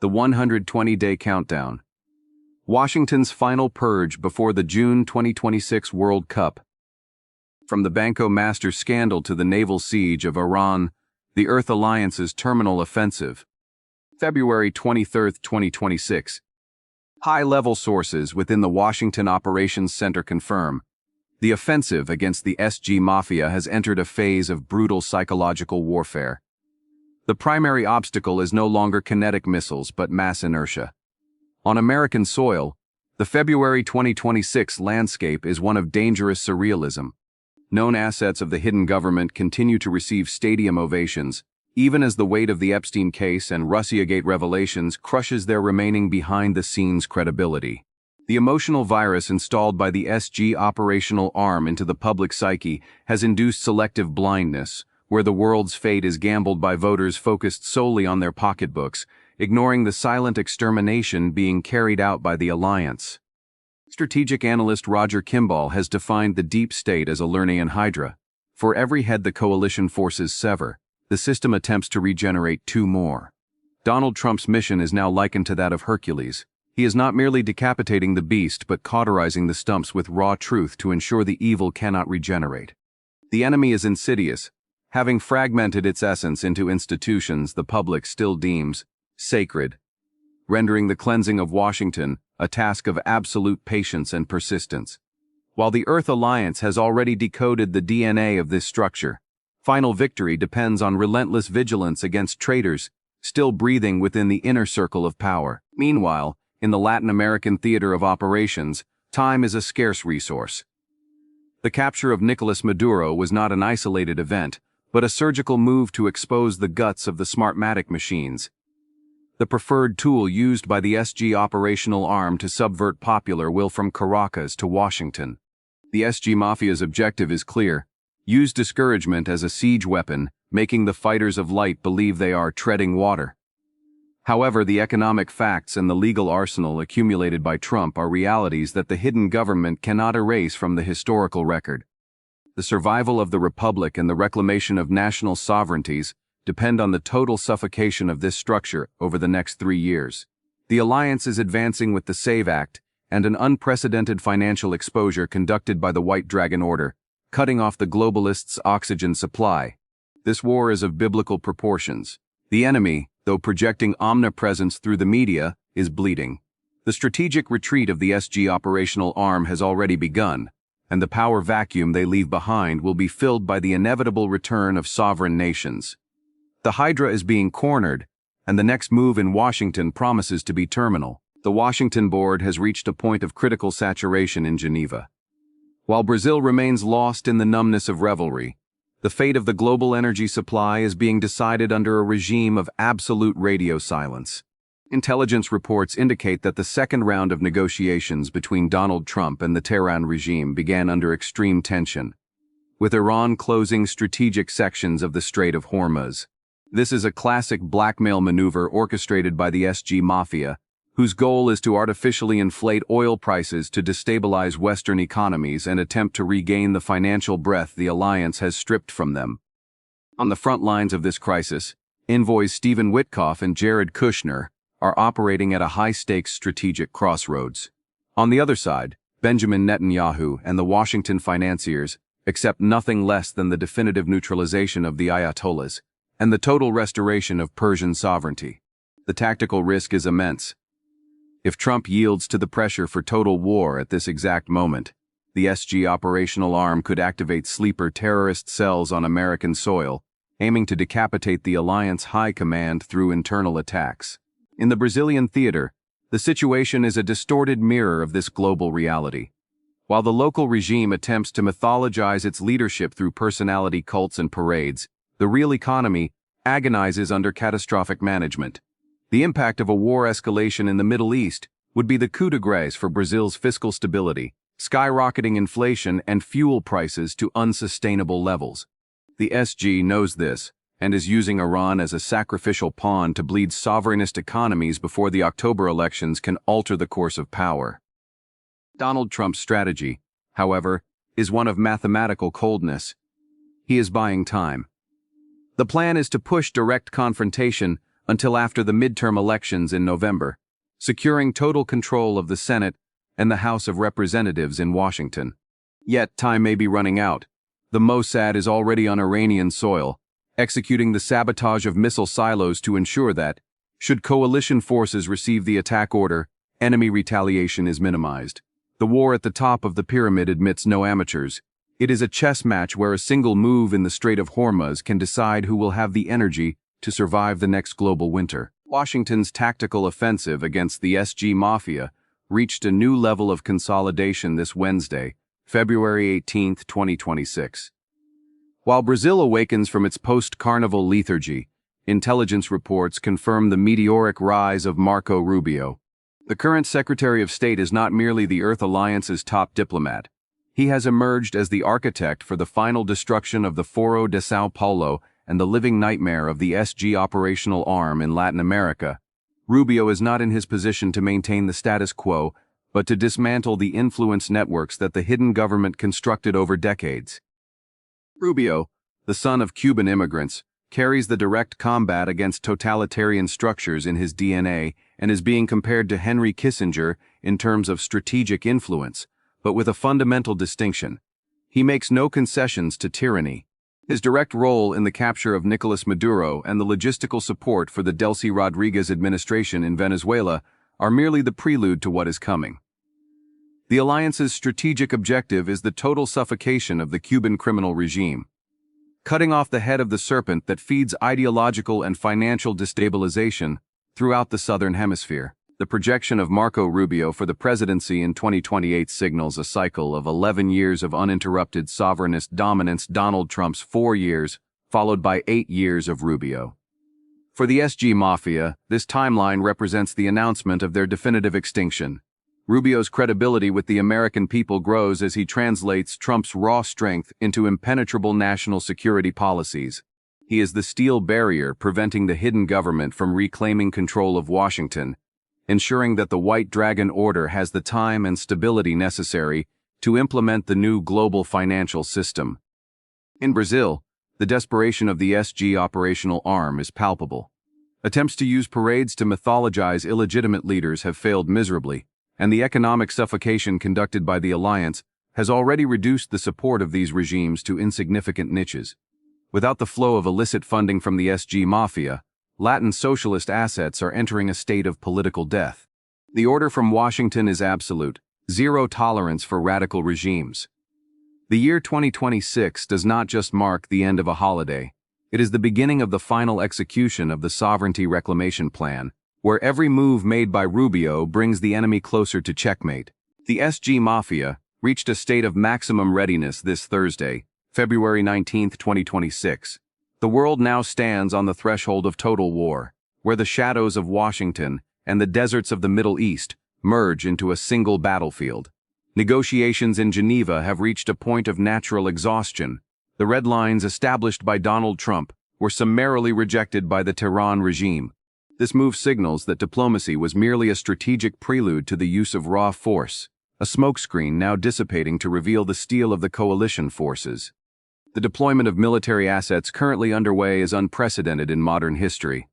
The 120-day countdown. Washington's final purge before the June 2026 World Cup. From the Banco Master scandal to the Naval Siege of Iran, the Earth Alliance's terminal offensive. February 23, 2026. High-level sources within the Washington Operations Center confirm the offensive against the SG Mafia has entered a phase of brutal psychological warfare. The primary obstacle is no longer kinetic missiles but mass inertia. On American soil, the February 2026 landscape is one of dangerous surrealism. Known assets of the hidden government continue to receive stadium ovations, even as the weight of the Epstein case and Russiagate revelations crushes their remaining behind-the-scenes credibility. The emotional virus installed by the SG operational arm into the public psyche has induced selective blindness, where the world's fate is gambled by voters focused solely on their pocketbooks, ignoring the silent extermination being carried out by the alliance. Strategic analyst Roger Kimball has defined the deep state as a Lernaean hydra. For every head the coalition forces sever, the system attempts to regenerate two more. Donald Trump's mission is now likened to that of Hercules. He is not merely decapitating the beast but cauterizing the stumps with raw truth to ensure the evil cannot regenerate. The enemy is insidious. Having fragmented its essence into institutions the public still deems sacred, rendering the cleansing of Washington a task of absolute patience and persistence. While the Earth Alliance has already decoded the DNA of this structure, final victory depends on relentless vigilance against traitors still breathing within the inner circle of power. Meanwhile, in the Latin American theater of operations, time is a scarce resource. The capture of Nicolás Maduro was not an isolated event, but a surgical move to expose the guts of the Smartmatic machines, the preferred tool used by the SG operational arm to subvert popular will from Caracas to Washington. The SG Mafia's objective is clear: use discouragement as a siege weapon, making the fighters of light believe they are treading water. However, the economic facts and the legal arsenal accumulated by Trump are realities that the hidden government cannot erase from the historical record. The survival of the republic and the reclamation of national sovereignties depend on the total suffocation of this structure over the next 3 years. The alliance is advancing with the SAVE Act and an unprecedented financial exposure conducted by the White Dragon Order, cutting off the globalists' oxygen supply. This war is of biblical proportions. The enemy, though projecting omnipresence through the media, is bleeding. The strategic retreat of the SG operational arm has already begun, and the power vacuum they leave behind will be filled by the inevitable return of sovereign nations. The Hydra is being cornered, and the next move in Washington promises to be terminal. The Washington board has reached a point of critical saturation in Geneva. While Brazil remains lost in the numbness of revelry, the fate of the global energy supply is being decided under a regime of absolute radio silence. Intelligence reports indicate that the second round of negotiations between Donald Trump and the Tehran regime began under extreme tension, with Iran closing strategic sections of the Strait of Hormuz. This is a classic blackmail maneuver orchestrated by the SG Mafia, whose goal is to artificially inflate oil prices to destabilize Western economies and attempt to regain the financial breath the alliance has stripped from them. On the front lines of this crisis, envoys Stephen Witkoff and Jared Kushner are operating at a high-stakes strategic crossroads. On the other side, Benjamin Netanyahu and the Washington financiers accept nothing less than the definitive neutralization of the Ayatollahs and the total restoration of Persian sovereignty. The tactical risk is immense. If Trump yields to the pressure for total war at this exact moment, the SG operational arm could activate sleeper terrorist cells on American soil, aiming to decapitate the alliance high command through internal attacks. In the Brazilian theater, the situation is a distorted mirror of this global reality. While the local regime attempts to mythologize its leadership through personality cults and parades, the real economy agonizes under catastrophic management. The impact of a war escalation in the Middle East would be the coup de grace for Brazil's fiscal stability, skyrocketing inflation and fuel prices to unsustainable levels. The SG knows this and is using Iran as a sacrificial pawn to bleed sovereignist economies before the October elections can alter the course of power. Donald Trump's strategy, however, is one of mathematical coldness. He is buying time. The plan is to push direct confrontation until after the midterm elections in November, securing total control of the Senate and the House of Representatives in Washington. Yet time may be running out. The Mossad is already on Iranian soil, executing the sabotage of missile silos to ensure that, should coalition forces receive the attack order, enemy retaliation is minimized. The war at the top of the pyramid admits no amateurs. It is a chess match where a single move in the Strait of Hormuz can decide who will have the energy to survive the next global winter. Washington's tactical offensive against the SG Mafia reached a new level of consolidation this Wednesday, February 18, 2026. While Brazil awakens from its post-carnival lethargy, intelligence reports confirm the meteoric rise of Marco Rubio. The current Secretary of State is not merely the Earth Alliance's top diplomat. He has emerged as the architect for the final destruction of the Foro de São Paulo and the living nightmare of the SG operational arm in Latin America. Rubio is not in his position to maintain the status quo, but to dismantle the influence networks that the hidden government constructed over decades. Rubio, the son of Cuban immigrants, carries the direct combat against totalitarian structures in his DNA and is being compared to Henry Kissinger in terms of strategic influence, but with a fundamental distinction. He makes no concessions to tyranny. His direct role in the capture of Nicolás Maduro and the logistical support for the Delcy Rodriguez administration in Venezuela are merely the prelude to what is coming. The alliance's strategic objective is the total suffocation of the Cuban criminal regime, cutting off the head of the serpent that feeds ideological and financial destabilization throughout the Southern Hemisphere. The projection of Marco Rubio for the presidency in 2028 signals a cycle of 11 years of uninterrupted sovereignist dominance, Donald Trump's 4 years, followed by 8 years of Rubio. For the SG Mafia, this timeline represents the announcement of their definitive extinction. Rubio's credibility with the American people grows as he translates Trump's raw strength into impenetrable national security policies. He is the steel barrier preventing the hidden government from reclaiming control of Washington, ensuring that the White Dragon Order has the time and stability necessary to implement the new global financial system. In Brazil, the desperation of the SG operational arm is palpable. Attempts to use parades to mythologize illegitimate leaders have failed miserably, and the economic suffocation conducted by the alliance has already reduced the support of these regimes to insignificant niches. Without the flow of illicit funding from the SG Mafia, Latin socialist assets are entering a state of political death. The order from Washington is absolute: zero tolerance for radical regimes. The year 2026 does not just mark the end of a holiday. It is the beginning of the final execution of the Sovereignty Reclamation Plan, where every move made by Rubio brings the enemy closer to checkmate. The SG Mafia reached a state of maximum readiness this Thursday, February 19, 2026. The world now stands on the threshold of total war, where the shadows of Washington and the deserts of the Middle East merge into a single battlefield. Negotiations in Geneva have reached a point of natural exhaustion. The red lines established by Donald Trump were summarily rejected by the Tehran regime. This move signals that diplomacy was merely a strategic prelude to the use of raw force, a smokescreen now dissipating to reveal the steel of the coalition forces. The deployment of military assets currently underway is unprecedented in modern history.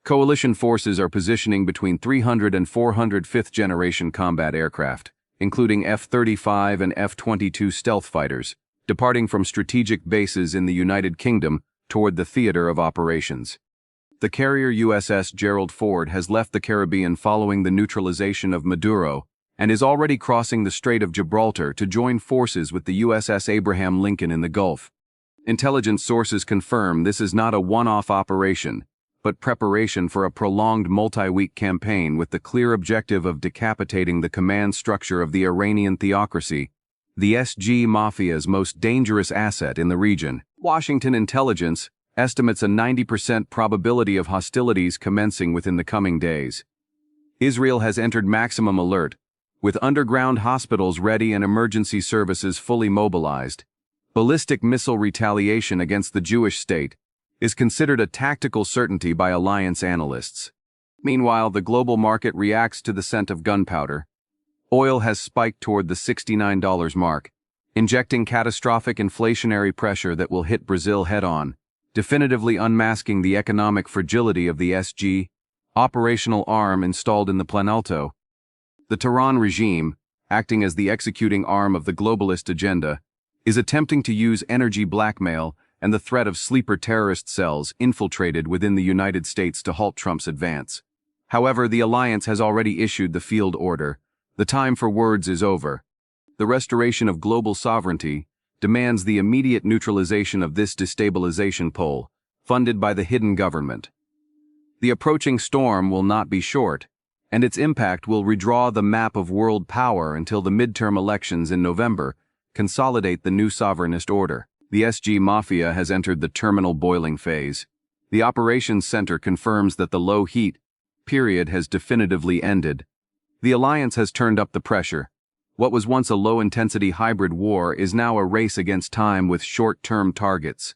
Coalition forces are positioning between 300 and 400 fifth-generation combat aircraft, including F-35 and F-22 stealth fighters, departing from strategic bases in the United Kingdom toward the theater of operations. The carrier USS Gerald Ford has left the Caribbean following the neutralization of Maduro and is already crossing the Strait of Gibraltar to join forces with the USS Abraham Lincoln in the Gulf. Intelligence sources confirm this is not a one-off operation, but preparation for a prolonged multi-week campaign with the clear objective of decapitating the command structure of the Iranian theocracy, the SG Mafia's most dangerous asset in the region. Washington intelligence estimates a 90% probability of hostilities commencing within the coming days. Israel has entered maximum alert, with underground hospitals ready and emergency services fully mobilized. Ballistic missile retaliation against the Jewish state is considered a tactical certainty by alliance analysts. Meanwhile, the global market reacts to the scent of gunpowder. Oil has spiked toward the $69 mark, injecting catastrophic inflationary pressure that will hit Brazil head-on. definitively unmasking the economic fragility of the SG operational arm installed in the Planalto. The Tehran regime, acting as the executing arm of the globalist agenda, is attempting to use energy blackmail and the threat of sleeper terrorist cells infiltrated within the United States to halt Trump's advance. However, the alliance has already issued the field order. The time for words is over. The restoration of global sovereignty demands the immediate neutralization of this destabilization pole, funded by the hidden government. The approaching storm will not be short, and its impact will redraw the map of world power until the midterm elections in November consolidate the new sovereignist order. The SG Mafia has entered the terminal boiling phase. The operations center confirms that the low heat period has definitively ended. The alliance has turned up the pressure. What was once a low-intensity hybrid war is now a race against time with short-term targets.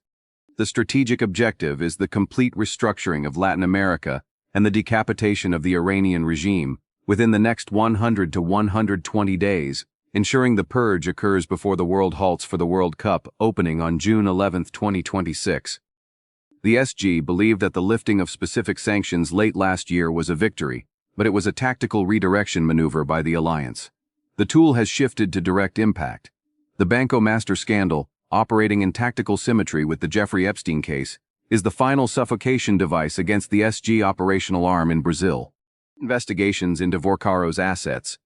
The strategic objective is the complete restructuring of Latin America and the decapitation of the Iranian regime within the next 100 to 120 days, ensuring the purge occurs before the world halts for the World Cup opening on June 11, 2026. The SG believed that the lifting of specific sanctions late last year was a victory, but it was a tactical redirection maneuver by the alliance. The tool has shifted to direct impact. The Banco Master scandal, operating in tactical symmetry with the Jeffrey Epstein case, is the final suffocation device against the SG operational arm in Brazil. Investigations into Vorcaro's assets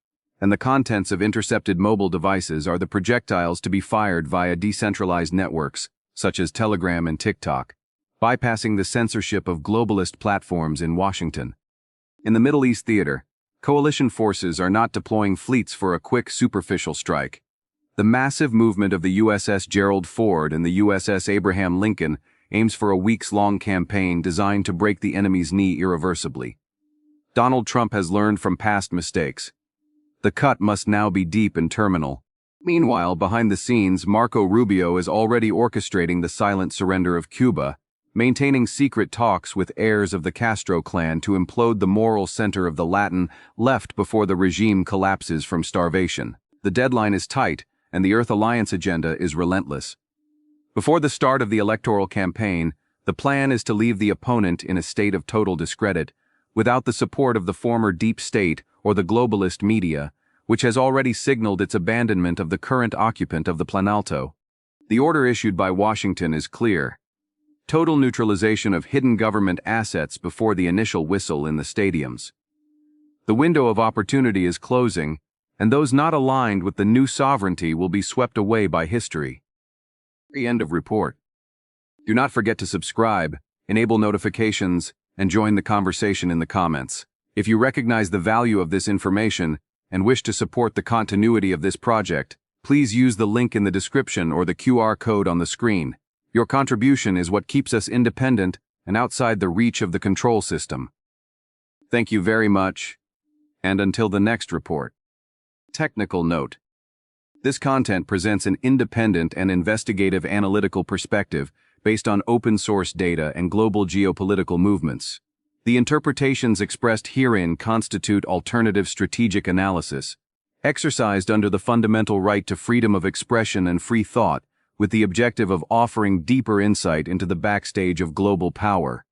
and the contents of intercepted mobile devices are the projectiles to be fired via decentralized networks, such as Telegram and TikTok, bypassing the censorship of globalist platforms in Washington. In the Middle East theater, coalition forces are not deploying fleets for a quick superficial strike. The massive movement of the USS Gerald Ford and the USS Abraham Lincoln aims for a weeks-long campaign designed to break the enemy's knee irreversibly. Donald Trump has learned from past mistakes. The cut must now be deep and terminal. Meanwhile, behind the scenes, Rubio is already orchestrating the silent surrender of Cuba, maintaining secret talks with heirs of the Castro clan to implode the moral center of the Latin left before the regime collapses from starvation. The deadline is tight, and the Earth Alliance agenda is relentless. Before the start of the electoral campaign, the plan is to leave the opponent in a state of total discredit, without the support of the former deep state or the globalist media, which has already signaled its abandonment of the current occupant of the Planalto. The order issued by Washington is clear. Total neutralization of hidden government assets before the initial whistle in the stadiums. The window of opportunity is closing, and those not aligned with the new sovereignty will be swept away by history. The end of report. Do not forget to subscribe, enable notifications, and join the conversation in the comments. If you recognize the value of this information and wish to support the continuity of this project, please use the link in the description or the QR code on the screen. Your contribution is what keeps us independent and outside the reach of the control system. Thank you very much, and until the next report. Technical note. This content presents an independent and investigative analytical perspective based on open-source data and global geopolitical movements. The interpretations expressed herein constitute alternative strategic analysis, exercised under the fundamental right to freedom of expression and free thought, with the objective of offering deeper insight into the backstage of global power.